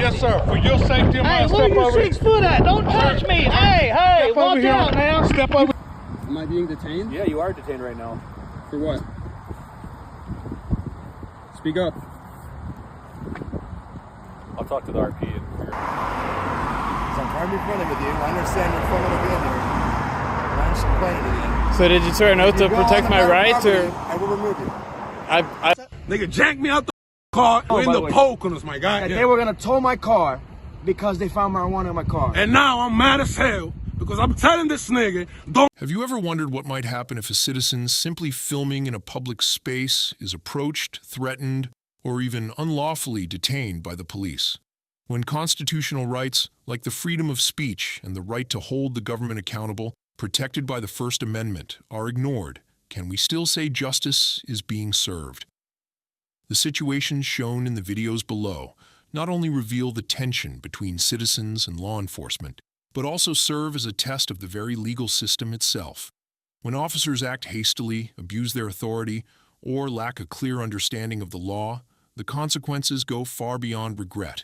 Yes, sir. For your safety and mine, step over. Hey, where you 6 foot at? Don't touch me. Hey, watch out now. Step over. Am I being detained? Yeah, you are detained right now. For what? Speak up. I'll talk to the RP. So I'm trying to be friendly with you. I understand you're friendly with me in here. I'm just complaining to you. So did you swear an oath to protect my rights, or? I will remove you. Nigga, jack me out the car in the poke on us, my guy. And they were gonna tow my car because they found marijuana in my car. And now I'm mad as hell because I'm telling this nigga, don't. Have you ever wondered what might happen if a citizen simply filming in a public space is approached, threatened, or even unlawfully detained by the police? When constitutional rights, like the freedom of speech and the right to hold the government accountable, protected by the First Amendment, are ignored, can we still say justice is being served? The situations shown in the videos below not only reveal the tension between citizens and law enforcement, but also serve as a test of the very legal system itself. When officers act hastily, abuse their authority, or lack a clear understanding of the law, the consequences go far beyond regret.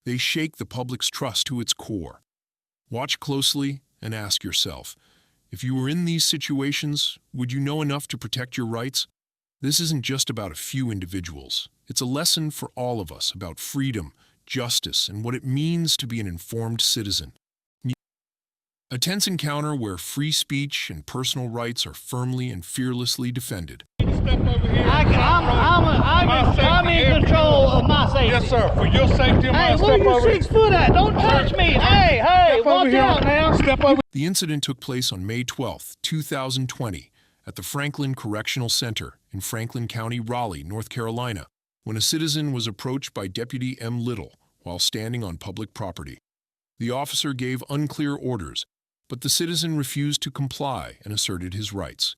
They shake the public's trust to its core. Watch closely and ask yourself, if you were in these situations, would you know enough to protect your rights? This isn't just about a few individuals. It's a lesson for all of us about freedom, justice, and what it means to be an informed citizen. A tense encounter where free speech and personal rights are firmly and fearlessly defended. I'm in control of my safety. Yes, sir. For your safety and mine, step over. Hey, where you 6 foot at? Don't touch me. Hey, watch out now. Step over. The incident took place on May 12, 2020, at the Franklin Correctional Center in Franklin County, Raleigh, North Carolina, when a citizen was approached by Deputy M. Little while standing on public property. The officer gave unclear orders, but the citizen refused to comply and asserted his rights.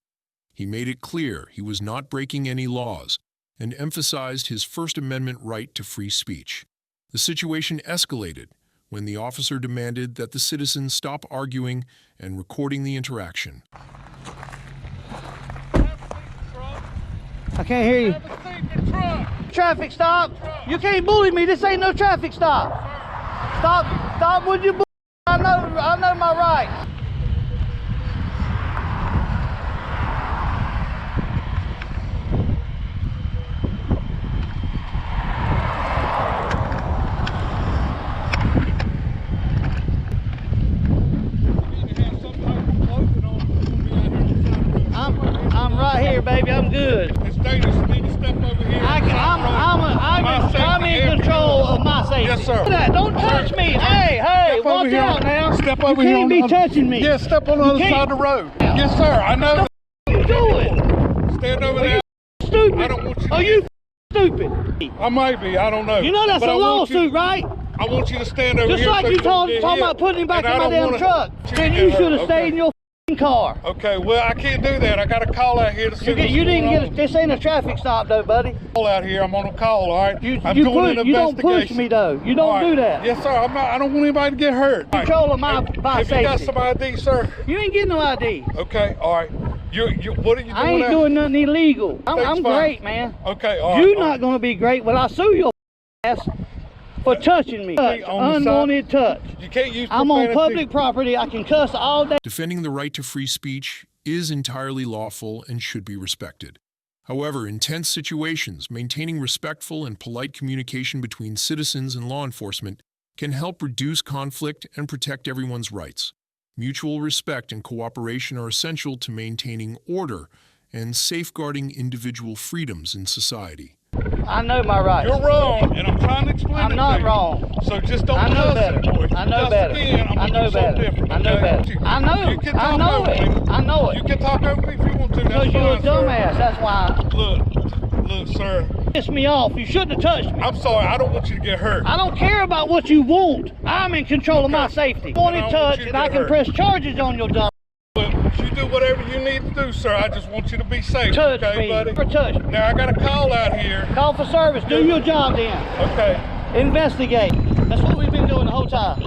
He made it clear he was not breaking any laws and emphasized his First Amendment right to free speech. The situation escalated when the officer demanded that the citizen stop arguing and recording the interaction. I can't hear you. Traffic stop. You can't bully me. This ain't no traffic stop. Stop, would you bully? I know my rights. I'm right here, baby. I'm good. It's dangerous. You need to step over here. I'm in control of my safety. Yes, sir. Don't touch me. Hey, watch out now. Step over here. You can't be touching me. Yeah, step on the other side of the road. Yes, sir. I know. What are you doing? Stand over there. Stupid. I don't want you to. Are you stupid? I might be. I don't know. You know that's a lawsuit, right? I want you to stand over here. Just like you talking about putting him back in my damn truck. Then you should have stayed in your car. Okay, well, I can't do that. I got a call out here to see You didn't get this ain't a traffic stop though, buddy. Call out here. I'm on a call, all right? You don't push me though. You don't do that. Yes, sir. I don't want anybody to get hurt. Control of my safety. You got some ID, sir? You ain't getting no ID. Okay, all right. What are you doing? I ain't doing nothing illegal. I'm great, man. Okay, all right. You're not going to be great when I sue your ass for touching me. Unwanted touch. You can't use profanity. I'm on public property. I can cuss all day. Defending the right to free speech is entirely lawful and should be respected. However, in tense situations, maintaining respectful and polite communication between citizens and law enforcement can help reduce conflict and protect everyone's rights. Mutual respect and cooperation are essential to maintaining order and safeguarding individual freedoms in society. I know my rights. You're wrong, and I'm trying to explain it to you. I'm not wrong. So just don't I know cuss better. anymore. I know better. Again, I know better. I know better. I know. You can I talk know over it. me. I know it. You can talk over me if you want to. That's Because you're a fine, sir. dumbass. That's why. Look, sir. Pissed me off. You shouldn't have touched me. I'm sorry. I don't want you to get hurt. I don't care about what you want. I'm in control of my safety. Wanted touch, and I can press charges on your dumb. But you do whatever you need to do, sir. I just want you to be safe. Touch okay, me. buddy? Never touch me. Now I got a call out here. Call for service. Do your job then. Okay. Investigate. That's what we've been doing the whole time.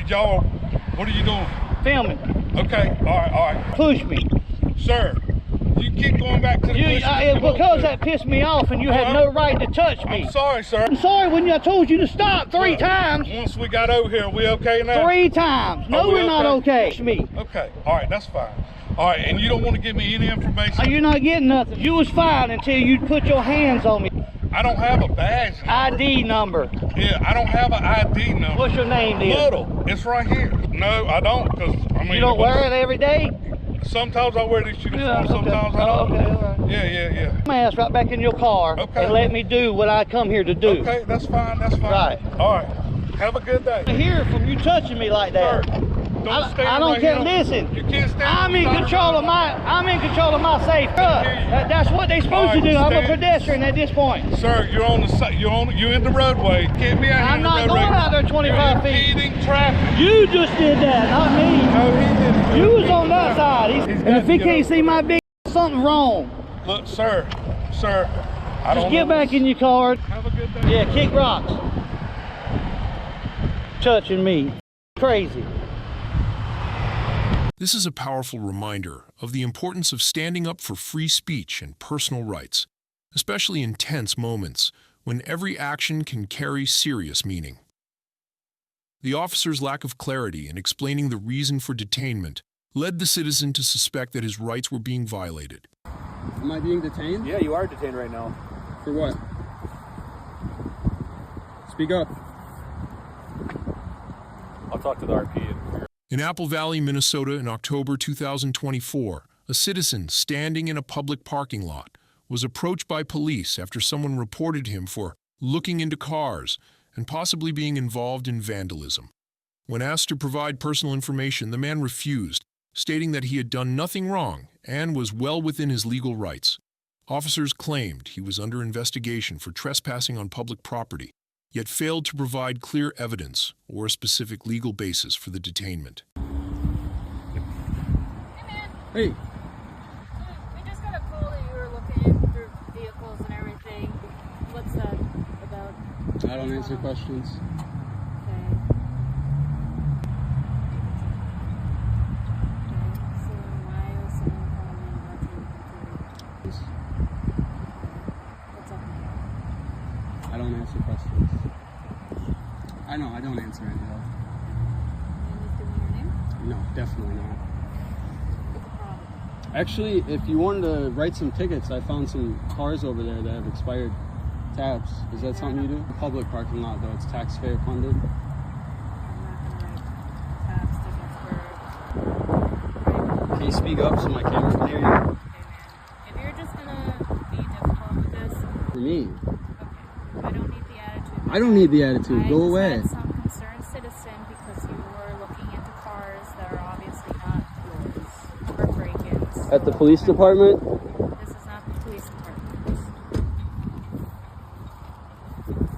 Y'all, what are you doing? Filming. Okay. All right. Push me. Sir, You keep going back to the because that pissed me off and you had no right to touch me. I'm sorry, sir. I'm sorry when I told you to stop three times. Once we got over here, we okay now? 3 times. No, we're not okay. Me. Okay, all right, that's fine. All right, and you don't want to give me any information? You're not getting nothing. You was fine until you put your hands on me. I don't have a badge number. ID number. Yeah, I don't have an ID number. What's your name, then? Little. It's right here. No, I don't, because, I mean... You don't wear it every day? Sometimes I wear this uniform, sometimes I don't. Okay, all right. Yeah. My ass right back in your car and let me do what I come here to do. Okay, that's fine, Right. All right, have a good day. I hear from you touching me like that. Sir, I don't care. Listen, you can't stand. I'm in control of my safe. That's what they supposed to do. I'm a pedestrian at this point. Sir, you're on the you're in the roadway. You can't be out here. I'm not going out there 25 feet. You're impeding traffic. You just did that, not me. No, he didn't. You was on that side. And if he can't see my big, something's wrong. Look, sir, I don't Just get back in your car. Have a good day. Yeah, kick rocks. Touching me. Crazy. This is a powerful reminder of the importance of standing up for free speech and personal rights, especially in tense moments when every action can carry serious meaning. The officer's lack of clarity in explaining the reason for detainment led the citizen to suspect that his rights were being violated. Am I being detained? Yeah, you are detained right now. For what? Speak up. I'll talk to the RP. In Apple Valley, Minnesota, in October 2024, a citizen standing in a public parking lot was approached by police after someone reported him for looking into cars and possibly being involved in vandalism. When asked to provide personal information, the man refused, stating that he had done nothing wrong and was well within his legal rights. Officers claimed he was under investigation for trespassing on public property, yet failed to provide clear evidence or a specific legal basis for the detainment. Hey. We just got a call that you were looking through vehicles and everything. What's that about? I don't answer questions. Okay. So why is someone calling me about you? What's up? I don't answer questions. I know, I don't answer any though. Can you just give me your name? No, definitely not. What's the problem? Actually, if you wanted to write some tickets, I found some cars over there that have expired tabs. Is that something you do? Public parking lot though, it's taxpayer funded. I'm not gonna write tabs tickets for. Can you speak up so my camera can hear you? Okay, man. If you're just gonna be difficult with this, For me. okay. I don't need the attitude. I don't need the attitude. Go I away. just had some concerned citizen because you were looking into cars that are obviously not yours or break-ins. At the police department? This is not the police department.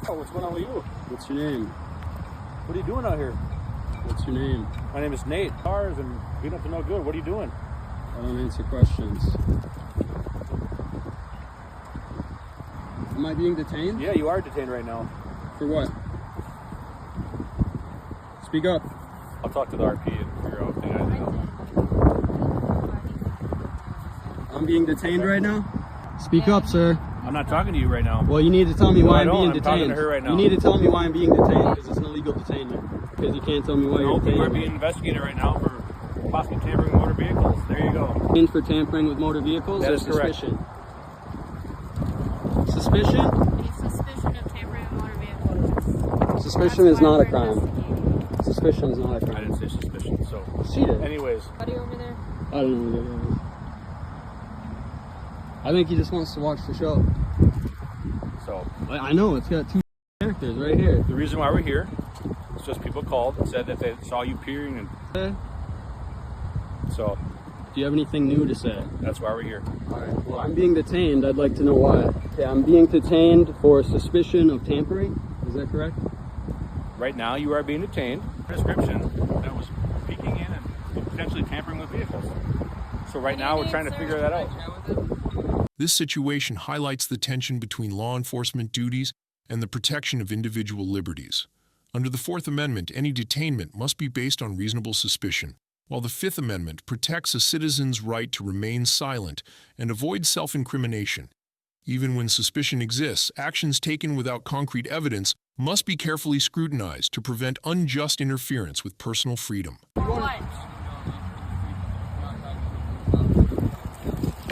Oh, what's going on with you? What's your name? What are you doing out here? What's your name? My name is Nate. Cars and being up to no good. What are you doing? I don't answer questions. Am I being detained? Yeah, you are detained right now. For what? Speak up. I'll talk to the RP and figure out what I'm being detained right now? Speak up, sir. I'm not talking to you right now. Well, you need to tell me why I I'm don't. being I'm talking detained. to her right now. You need to tell me why I'm being detained because it's an illegal detainment. Because you can't tell me why you're No, we're detained. being investigated right now for possibly tampering with motor vehicles. There you go. Detained for tampering with motor vehicles That or is correct. suspicion? Suspicion? A suspicion of tampering with motor vehicles. Suspicion That's is not why a crime. we're investigating. Suspicion is not a I crime. didn't say suspicion, so. She did. Anyways, Buddy over there? I don't know who that is. I think he just wants to watch the show. so I know, it's got two characters right here. the reason why we're here is just people called and said that they saw you peering, and Okay. so Do you have anything new to say? that's why we're here. Alright, well, I'm being detained. I'd like to know why. Okay, I'm being detained for suspicion of tampering. Is that correct? Right now, you are being detained. Prescription that was peeking in and potentially tampering with vehicles. So right now, we're trying to figure that out. This situation highlights the tension between law enforcement duties and the protection of individual liberties. Under the Fourth Amendment, any detainment must be based on reasonable suspicion, while the Fifth Amendment protects a citizen's right to remain silent and avoid self-incrimination. Even when suspicion exists, actions taken without concrete evidence must be carefully scrutinized to prevent unjust interference with personal freedom. What?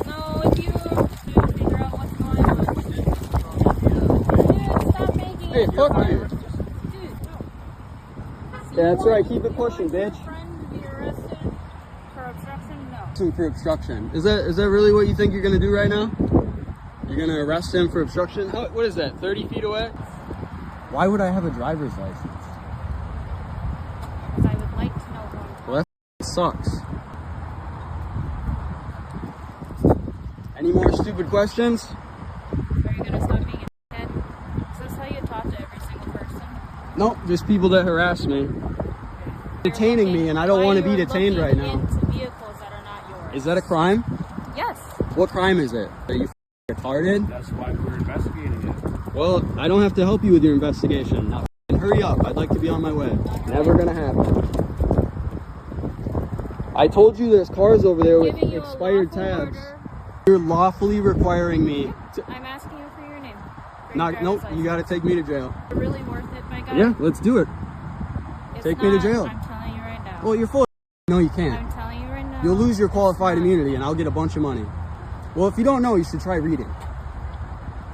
No, if you figure out what's going on. Dude, stop making Hey, it. fuck you. Dude, no. Yeah, that's right. Keep it pushing, bitch. Your friend be arrested for obstruction? No. For obstruction. Is that really what you think you're gonna do right now? You're gonna arrest him for obstruction? What is that? 30 feet away? Why would I have a driver's license? Because I would like to know one. Well, that sucks. Any more stupid questions? Are you gonna stop being a head? Is this how you talk to every single person? Nope, just people that harass me. Detaining me, and I don't want to be detained right now. Into vehicles that are not yours. Is that a crime? Yes. What crime is it? Are you retarded? That's why we're investigating it. Well, I don't have to help you with your investigation. Now, hurry up. I'd like to be on my way. Never gonna happen. I told you there's cars over there with Giving you a expired lawful tabs. order. You're lawfully requiring me to... I'm asking you for your name. For your Nope, driver's you license. gotta take me to jail. Really worth it, my guy? Yeah, let's do it. It's take me to not, jail. I'm telling you right now. Well, you're full of No, you can't. I'm telling you right now. You'll lose your qualified It's not. immunity and I'll get a bunch of money. Well, if you don't know, you should try reading.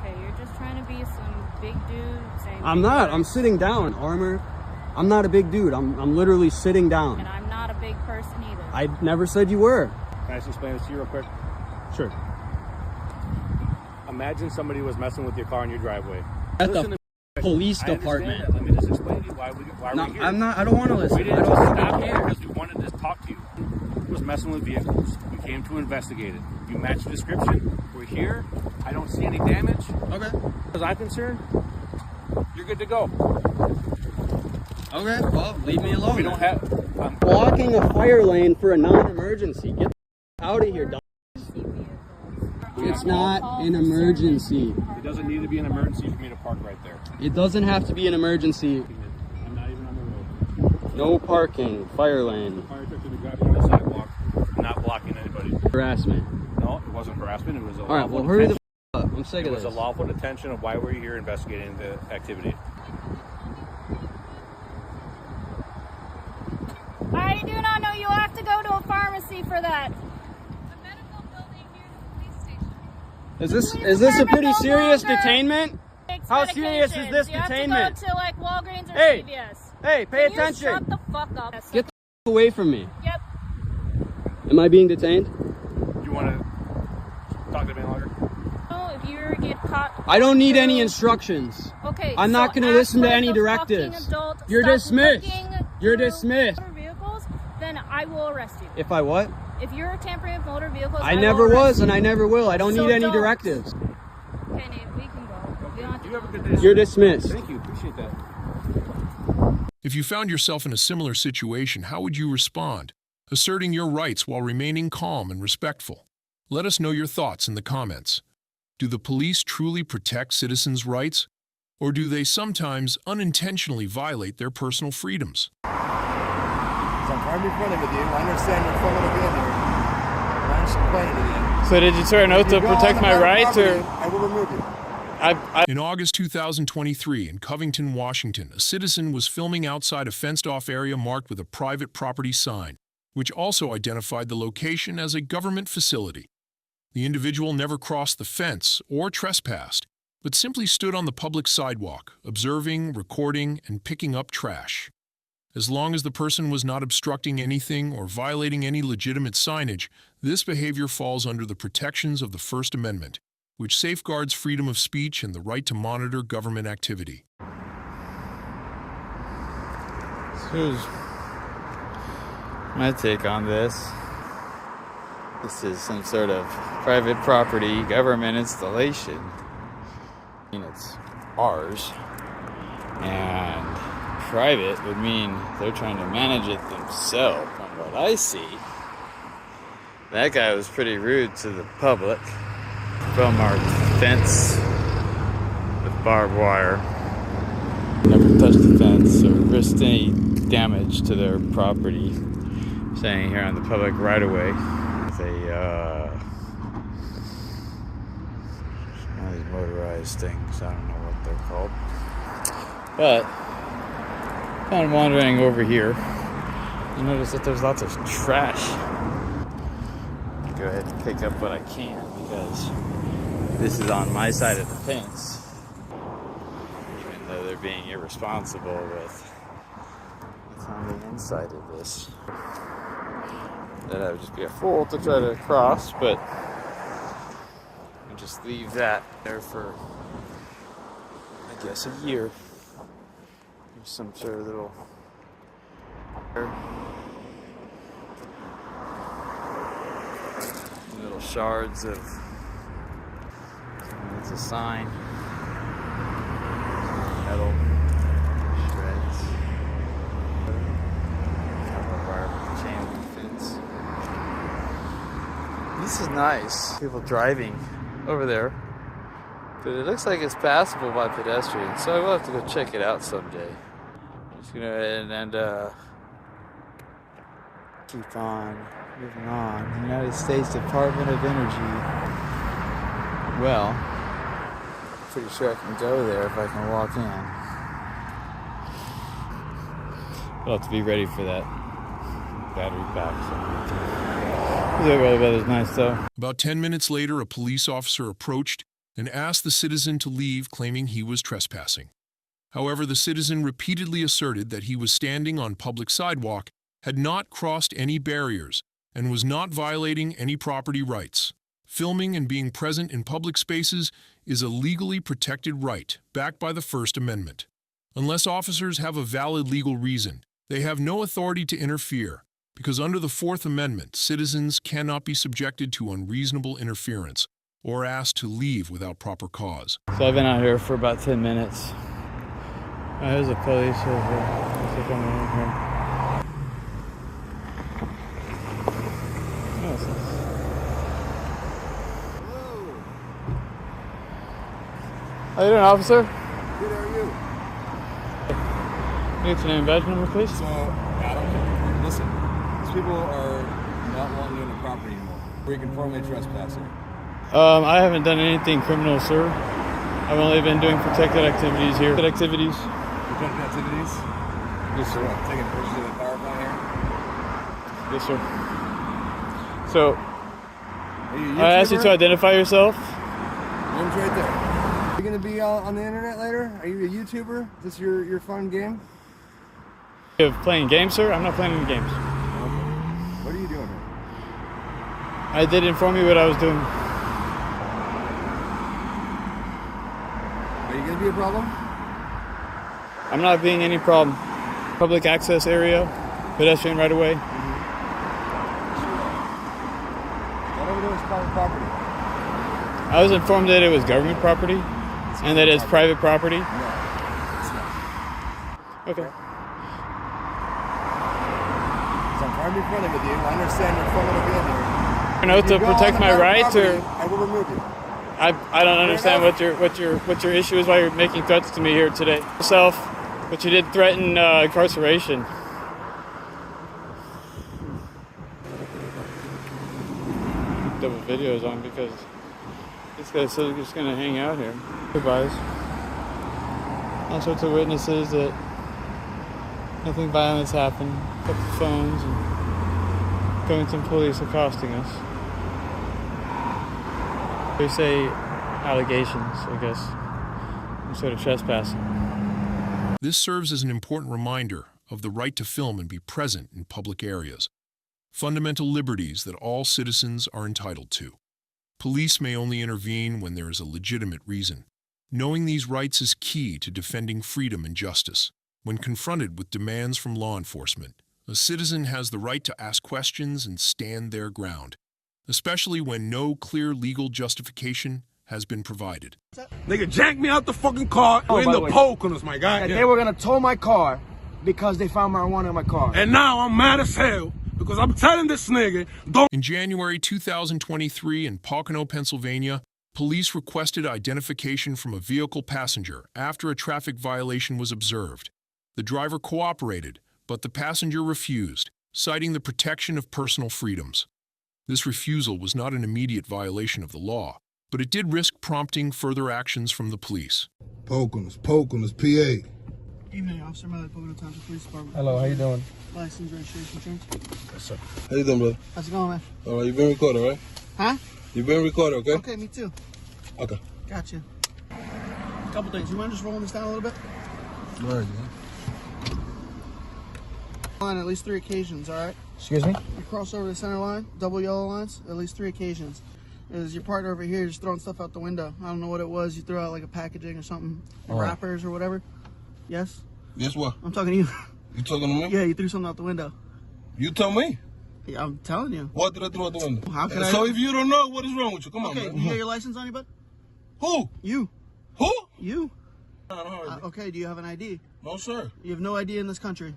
Okay, you're just trying to be some big dude saying. I'm big not. I'm words, sitting down. Armor. I'm not a big dude. I'm literally sitting down. And I'm not a big person either. I never said you were. Can I just explain this to you real quick? Sure. Imagine somebody was messing with your car in your driveway. At Listen the to police I understand department. that. Let me just explain to you why No, we're here. I'm not. I don't want to listen. We I didn't don't just I stop here care. because we wanted to talk to you. He was messing with vehicles. We came to investigate it. You match the description. We're here. I don't see any damage. Okay. As far as I'm concerned, you're good to go. Okay. Well, leave me alone. We don't have. Blocking a fire lane for a non-emergency. Get the out of here, dog. It's not an emergency. It doesn't need to be an emergency for me to park right there. It doesn't have to be an emergency. I'm not even on the road. No parking. Fire lane. Fire truck to the guy on the sidewalk, not blocking anybody. Harassment. No, it wasn't harassment. It was a All right. lawful Well, hurry the detention. up. I'm sick It of was this. a lawful detention of why we're here investigating the activity. I do not know. You'll have to go to a pharmacy for that. Is this a pretty Department no serious longer detainment? Takes How serious is medications. this You have detainment? to go to like Walgreens or Hey, CVS. Hey, pay Can attention. You shut the fuck up. Get the f away from me. Yep. Am I being detained? Do you want to talk to me longer? Oh, if you get caught. I don't need any instructions. Okay. I'm not going to listen to any a directives. fucking adult, You're stop dismissed. looking You're through dismissed. motor vehicles, then I will arrest you. If I what? If you're tampering with motor vehicles, I will never arrest was you. and I never will. I don't So need any don't. directives. Okay, Nate, we can go. We don't have to You have a good day. You're dismissed. Thank you. Appreciate that. If you found yourself in a similar situation, how would you respond? Asserting your rights while remaining calm and respectful. Let us know your thoughts in the comments. Do the police truly protect citizens' rights? Or do they sometimes unintentionally violate their personal freedoms? So I'm trying to be friendly with you. I understand you're criminal being here. I'm just complaining to you. So did you swear an oath to If you go protect on my private rights, property, or I will remove you. In August 2023, in Covington, Washington, a citizen was filming outside a fenced-off area marked with a private property sign, which also identified the location as a government facility. The individual never crossed the fence or trespassed, but simply stood on the public sidewalk, observing, recording, and picking up trash. As long as the person was not obstructing anything or violating any legitimate signage, this behavior falls under the protections of the First Amendment, which safeguards freedom of speech and the right to monitor government activity. here's my take on this. This is some sort of private property government installation. I mean, it's ours. And private would mean they're trying to manage it themselves, from what I see. That guy was pretty rude to the public. From our fence with barbed wire. Never touched the fence or risked any damage to their property. Staying here on the public right-of-way. It's one of these motorized things. I don't know what they're called. But kind of wandering over here, you notice that there's lots of trash. Go ahead and pick up what I can because this is on my side of the fence. Even though they're being irresponsible with what's on the inside of this. That I would just be a fool to try to cross, but I'll just leave that there for, I guess, a year. There's some sort of little shards of, it's a sign, metal shreds, chain link fence. This is nice. People driving over there, but it looks like it's passable by pedestrians, so I will have to go check it out someday. I'm just gonna go ahead and keep on moving on. United States Department of Energy. Well, pretty sure I can go there if I can walk in. I'll have to be ready for that battery pack. The weather's nice though. About 10 minutes later, a police officer approached and asked the citizen to leave, claiming he was trespassing. However, the citizen repeatedly asserted that he was standing on public sidewalk, had not crossed any barriers, and was not violating any property rights. Filming and being present in public spaces is a legally protected right, backed by the First Amendment. Unless officers have a valid legal reason, they have no authority to interfere, because under the Fourth Amendment, citizens cannot be subjected to unreasonable interference or asked to leave without proper cause. So I've been out here for about 10 minutes. There's a police over here. How you doing, officer? Good, how are you? Need your name and badge number, please? So, Adam, listen, these people are not wanting to own the property anymore. Where you can formally trespass here. I haven't done anything criminal, sir. I've only been doing protected activities here. Protected activities? Yes, sir. Taking pictures of the power plant here? Yes, sir. So, Are you a I asked you to identify yourself. Name's right there. Are you going to be on the internet later? Are you a YouTuber? Is this your fun game? You're playing games, sir? I'm not playing any games. What are you doing here? I did inform you what I was doing. Are you going to be a problem? I'm not being any problem. Public access area, pedestrian right away. That over there is private property. I was informed that it was government property and that it's private property. No, it's not. Okay. So I'm trying to be friendly with you. I understand you're fun to be in here. An oath to protect my rights, or I will remove you. I don't understand what your issue is. Why you're making threats to me here today. Yourself, but you did threaten incarceration. Double videos on because this guy's still just gonna hang out here. Goodbyes. All sorts of witnesses that nothing violence happened. A couple of phones and going some police accosting us. They say allegations, I guess, some sort of trespassing. This serves as an important reminder of the right to film and be present in public areas, fundamental liberties that all citizens are entitled to. Police may only intervene when there is a legitimate reason. Knowing these rights is key to defending freedom and justice. When confronted with demands from law enforcement, a citizen has the right to ask questions and stand their ground, especially when no clear legal justification has been provided. Nigga jacked me out the fucking car. Oh, In by the the way, poke on us, my guy. And they were gonna tow my car because they found marijuana in my car. And now I'm mad as hell because I'm telling this nigga, don't. In January 2023 in Pocono, Pennsylvania, police requested identification from a vehicle passenger after a traffic violation was observed. The driver cooperated, but the passenger refused, citing the protection of personal freedoms. This refusal was not an immediate violation of the law, but it did risk prompting further actions from the police. Poke on us, PA. Evening, Officer Miller, Pocono Township Police Department. Hello, how you doing? License, registration, insurance. Yes, sir. How you doing, brother? How's it going, man? All right, you been recorded, right? Huh? You been recorded, okay? Okay, me too. Okay. Gotcha. Couple things. You mind just rolling this down a little bit? All right, man. On at least 3 occasions, all right? Excuse me? You cross over the center line, double yellow lines, at least 3 occasions. Is your partner over here just throwing stuff out the window? I don't know what it was. You threw out like a packaging or something, wrappers or whatever. Yes? Guess what? I'm talking to you. You talking to me? Yeah, you threw something out the window. You tell me. Yeah, I'm telling you. What did I throw out the window? How can I? So if you don't know, what is wrong with you? Come on, Okay, man. do you have your license on you, bud? Who? You. Who? You. I don't have ID. Okay, do you have an ID? No, sir. You have no ID in this country.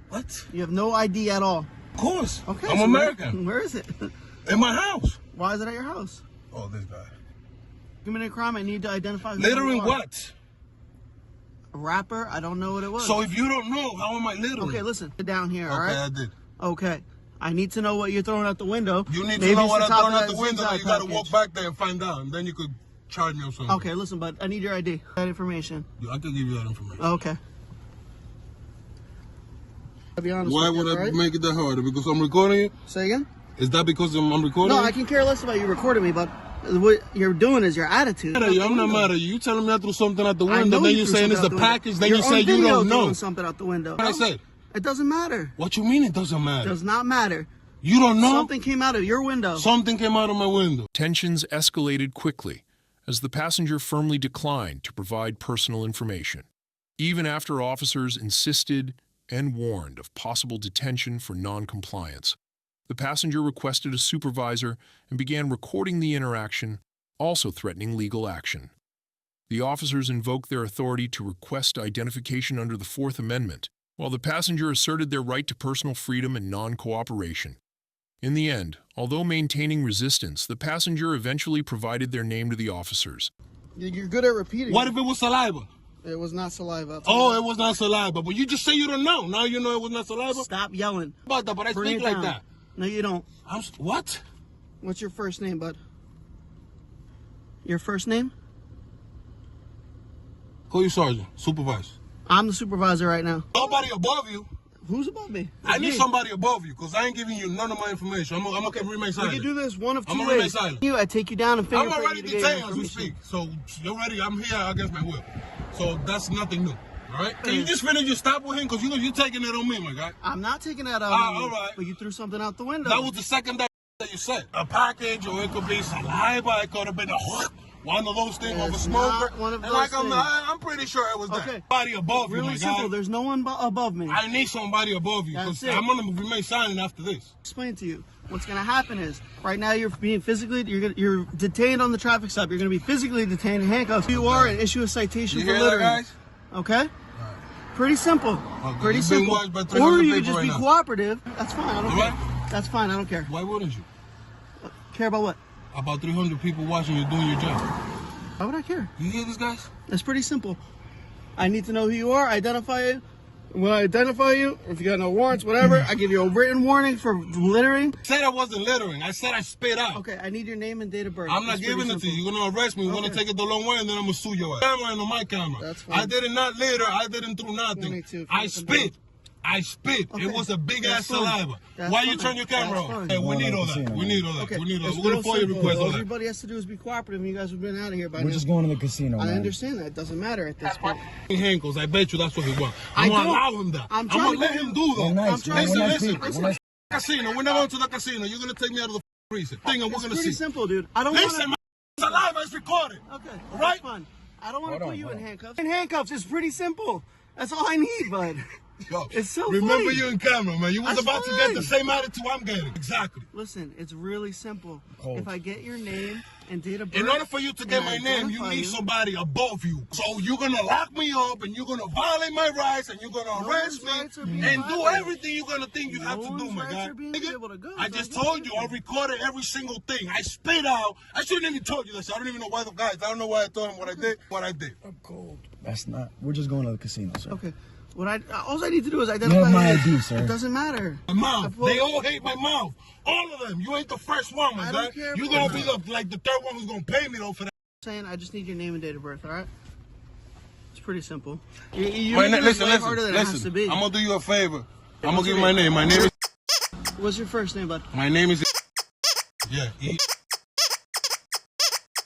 What? You have no ID at all. Of course. Okay. I'm so American. Where is it? In my house. Why is it at your house? Oh, this guy. Committed a crime. I need to identify who Littering you are. what? A rapper? I don't know what it was. So if you don't know, how am I littering? Okay, listen. Get down here, all Okay, right? I did. Okay. I need to know what you're throwing out the window. You need Maybe to know it's what the I'm top throwing of out the that window. Zip You got to package. walk back there and find out, and then you could charge me or something. Okay, listen, bud. I need your ID. That information. I can give you that information. Okay. I'll be honest Why with you, would I right? make it that harder? Because I'm recording you? Say again? Is that because I'm recording No, you? I can care less about you recording me, but what you're doing is your attitude. I'm not mad at you. You telling me I threw something out the I window, know then you you're threw saying it's something a out the window. package, then You're you say on you video don't know. throwing something out the window. What I said? It doesn't matter. What you mean it doesn't matter? Does not matter. You don't know? Something came out of your window. Something came out of my window. Tensions escalated quickly as the passenger firmly declined to provide personal information, even after officers insisted and warned of possible detention for non-compliance. The passenger requested a supervisor and began recording the interaction, also threatening legal action. The officers invoked their authority to request identification under the Fourth Amendment, while the passenger asserted their right to personal freedom and non-cooperation. In the end, although maintaining resistance, the passenger eventually provided their name to the officers. You're good at repeating. What if it was saliva? It was not saliva. Oh, it was not saliva. But you just say you don't know. Now you know it was not saliva? Stop yelling. About that, but I Bring speak it like down. that. No, you don't. What? What's your first name, bud? Your first name? Call you sergeant, supervisor. I'm the supervisor right now. Nobody above you. Who's above me? I need Me. somebody above you, because I ain't giving you none of my information. I'm going to remain We silent. can do this one of two I'm gonna remain ways. silent. I take you down and I'm fingerprint already you to get your detained as we information. speak. So you're ready. I'm here against my will. So that's nothing new. All right? Can you just finish your stop with him? Because you're taking it on me, my guy. I'm not taking that out Ah, on you, all right. but you threw something out the window. That was the second that you said. A package, or it could be saliva. It could have been one of those things of a It's smoker. not one of And those like things. I'm pretty sure it was that. Okay. Somebody above you, Really my simple. guy. There's no one above me. I need somebody above you, That's because it. I'm going to remain silent after this. Explain to you. What's going to happen is, right now you're being physically, you're detained on the traffic stop. You're going to be physically detained and handcuffed. You are, and issue a citation You for hear that, littering. guys? Okay? Pretty simple. Okay, Pretty you've been simple. watched by 300 Or you people could just right be now. cooperative. That's fine. I don't All care. right? That's fine. I don't care. Why wouldn't you? Care about what? About 300 people watching you doing your job. Why would I care? You hear this, guys? It's pretty simple. I need to know who you are, identify you. When I identify you, if you got no warrants, whatever, I give you a written warning for littering. I said I wasn't littering. I said I spit out. Okay, I need your name and date of birth. I'm not It's pretty giving it to simple. you. You're going to arrest me. You're going Okay. to take it the long way, and then I'm going to sue your ass. Camera and on my camera. That's fine. I did not litter. I didn't do nothing. 22, I spit. I spit. Okay. It was a big That's ass fine. saliva. That's Why you fine. turn your camera That's on? fine. Hey, we need all that. We need all that. Okay, We need all it's that. We're going to real FOIA simple. request all All that. everybody has to do is be cooperative, and you guys have been out of here by now. We're just going to the casino, I man. understand that. It doesn't matter at this point. Handcuffs. I bet you that's what he wants. I I'm going to don't. allow him that. I'm I'm going to trying let to- him do that. We're nice, man. Listen, We're nice listen. people. We're nice. Casino. We're not going to the casino. You're going to take me out of the freezer. Thing, and we're It's going to pretty see. simple, dude. I don't Listen, want man. Saliva is recorded. to... Okay, Right? that's fine. I don't want to Hold put on, you hold in on. handcuffs. In handcuffs, it's pretty simple. That's all I need, bud. Yo, It's so remember funny. you in camera, man. You was That's about to fine. get the same attitude I'm getting. Exactly. Listen, it's really simple. Cold. If I get your name and date of birth... In order for you to get and my I name, you identify need you- somebody above you. So you're gonna lock me up, and you're gonna violate my rights, and you're gonna No arrest one's me, rights are being and do violated. everything you're gonna think you have to do, one's my rights guy. are being Nigga, able to go, I so just I get told you, I everything. recorded every single thing. I spit out. I shouldn't even told you this. I don't even know why the guys. I don't know why I told him what I did. What I did. I'm cold. That's not. We're just going to the casino, sir. Okay. All I need to do is identify my his- ID, sir. It doesn't matter. My mouth. They all hate my mouth. All of them. You ain't the first one, my I guy. don't care You're about gonna be the third one who's gonna pay me though for that. Saying I just need your name and date of birth, all right? It's pretty simple. Listen. I'm gonna do you a favor. I'm gonna give you my name. My name is. What's your first name, bud? My name is. Yeah.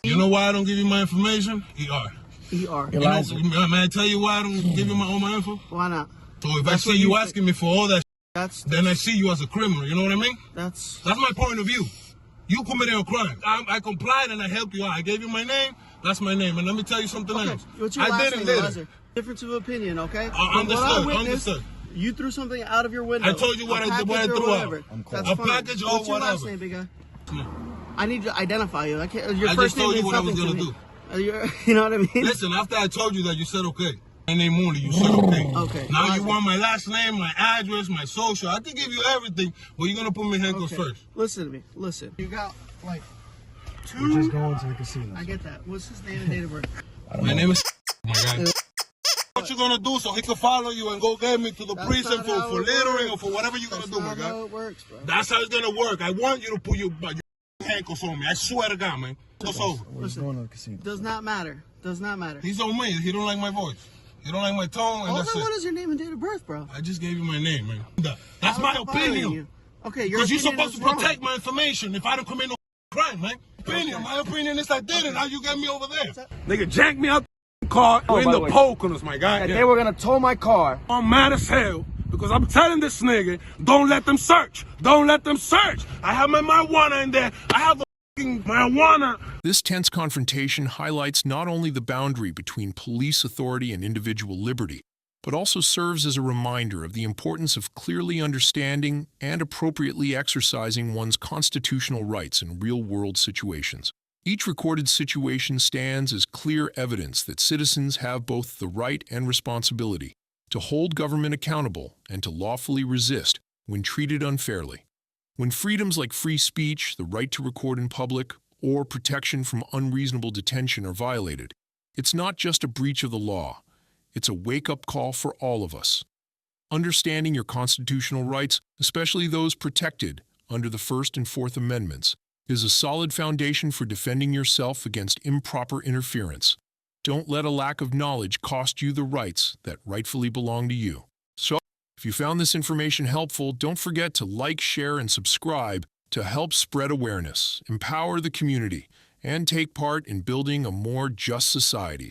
You know why I don't give you my information? ER. ER. You know, may I tell you why I don't give you all my info? Why not? So if I see you asking me for all that, then I That's see you as a criminal. You know what I mean? that's That's my point of view. You committed a crime. I complied and I helped you out. I gave you my name. That's my name. And let me tell you something okay. else. What's your I last did it name, later. Eliza? Difference of opinion, okay? From what I Understood. witnessed, Understood. You threw something out of your window. I told you what A I package or threw out. whatever. That's A fine. package or What's your last whatever. name, big guy? I need to identify you. I can't. Your I first just told name you means what I was nothing to gonna me. do. You know what I mean? Listen, after I told you that, you said okay. My name only, you said okay. Okay. Now Eliza. you want my last name, my address, my social. I can give you everything, but you're gonna put me in handcuffs Okay. first. Listen to me. Listen. You got like two. We're just going to the casino. I get that. What's his name and date of birth? My name is. My guy. What you gonna do so he can follow you and go get me to the That's prison not for how it littering works. or for whatever you're gonna That's do, my not guy? how it works, bro. That's how it's gonna work. I want you to put your handcuffs on me. I swear to God, man. It's over. We're just going to the casino. Does not matter. Does not matter. He's on me. He don't like my voice. He don't like my tone, and All that's I want it. is your name and date of birth, bro. I just gave you my name, man. That's How my am I following opinion. you? Okay, your Because you're opinion supposed is to wrong. protect my information if I don't commit no crime, man. Opinion. My opinion is I did it. Now you got me over there. Nigga, jack me out the car in by the the way. poke on us, my guy. They were gonna tow my car. I'm mad as hell because I'm telling this nigga, don't let them search. Don't let them search. I have my marijuana in there. I have the fucking marijuana. This tense confrontation highlights not only the boundary between police authority and individual liberty, but also serves as a reminder of the importance of clearly understanding and appropriately exercising one's constitutional rights in real-world situations. Each recorded situation stands as clear evidence that citizens have both the right and responsibility to hold government accountable and to lawfully resist when treated unfairly. When freedoms like free speech, the right to record in public, or protection from unreasonable detention are violated, it's not just a breach of the law. It's a wake-up call for all of us. Understanding your constitutional rights, especially those protected under the First and Fourth Amendments, is a solid foundation for defending yourself against improper interference. Don't let a lack of knowledge cost you the rights that rightfully belong to you. So, if you found this information helpful, don't forget to like, share, and subscribe to help spread awareness, empower the community, and take part in building a more just society.